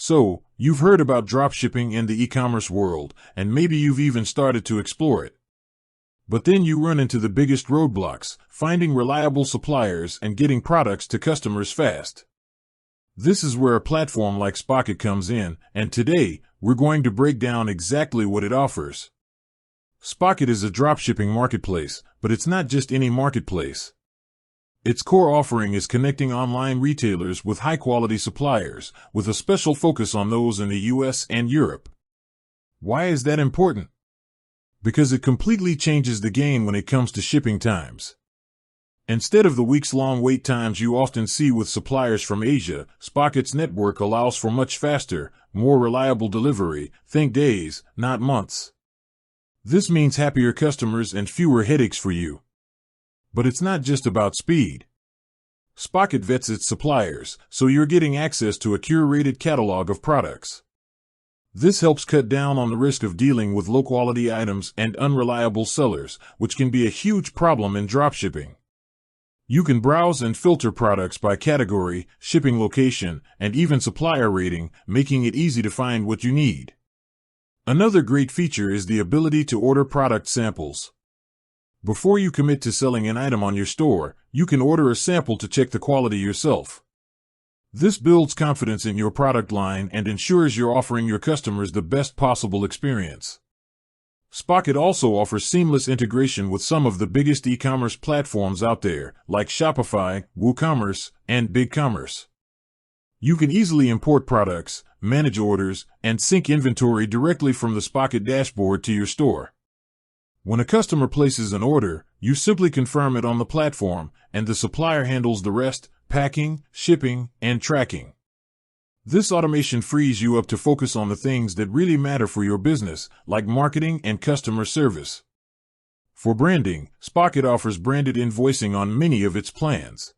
So, you've heard about dropshipping in the e-commerce world, and maybe you've even started to explore it. But then you run into the biggest roadblocks, finding reliable suppliers and getting products to customers fast. This is where a platform like Spocket comes in, and today, we're going to break down exactly what it offers. Spocket is a dropshipping marketplace, but it's not just any marketplace. Its core offering is connecting online retailers with high-quality suppliers, with a special focus on those in the US and Europe. Why is that important? Because it completely changes the game when it comes to shipping times. Instead of the weeks-long wait times you often see with suppliers from Asia, Spocket's network allows for much faster, more reliable delivery, think days, not months. This means happier customers and fewer headaches for you. But it's not just about speed. Spocket vets its suppliers, so you're getting access to a curated catalog of products. This helps cut down on the risk of dealing with low-quality items and unreliable sellers, which can be a huge problem in dropshipping. You can browse and filter products by category, shipping location, and even supplier rating, making it easy to find what you need. Another great feature is the ability to order product samples. Before you commit to selling an item on your store, you can order a sample to check the quality yourself. This builds confidence in your product line and ensures you're offering your customers the best possible experience. Spocket also offers seamless integration with some of the biggest e-commerce platforms out there, like Shopify, WooCommerce, and BigCommerce. You can easily import products, manage orders, and sync inventory directly from the Spocket dashboard to your store. When a customer places an order, you simply confirm it on the platform, and the supplier handles the rest: packing, shipping, and tracking. This automation frees you up to focus on the things that really matter for your business, like marketing and customer service. For branding, Spocket offers branded invoicing on many of its plans.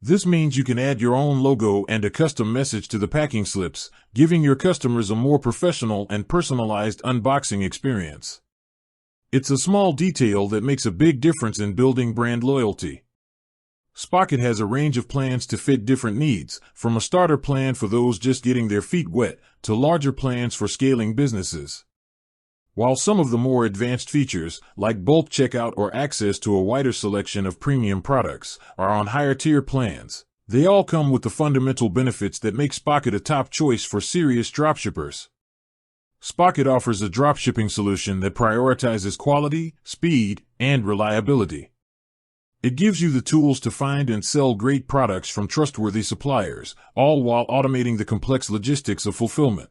This means you can add your own logo and a custom message to the packing slips, giving your customers a more professional and personalized unboxing experience. It's a small detail that makes a big difference in building brand loyalty. Spocket has a range of plans to fit different needs, from a starter plan for those just getting their feet wet, to larger plans for scaling businesses. While some of the more advanced features, like bulk checkout or access to a wider selection of premium products, are on higher-tier plans, they all come with the fundamental benefits that make Spocket a top choice for serious dropshippers. Spocket offers a dropshipping solution that prioritizes quality, speed, and reliability. It gives you the tools to find and sell great products from trustworthy suppliers, all while automating the complex logistics of fulfillment.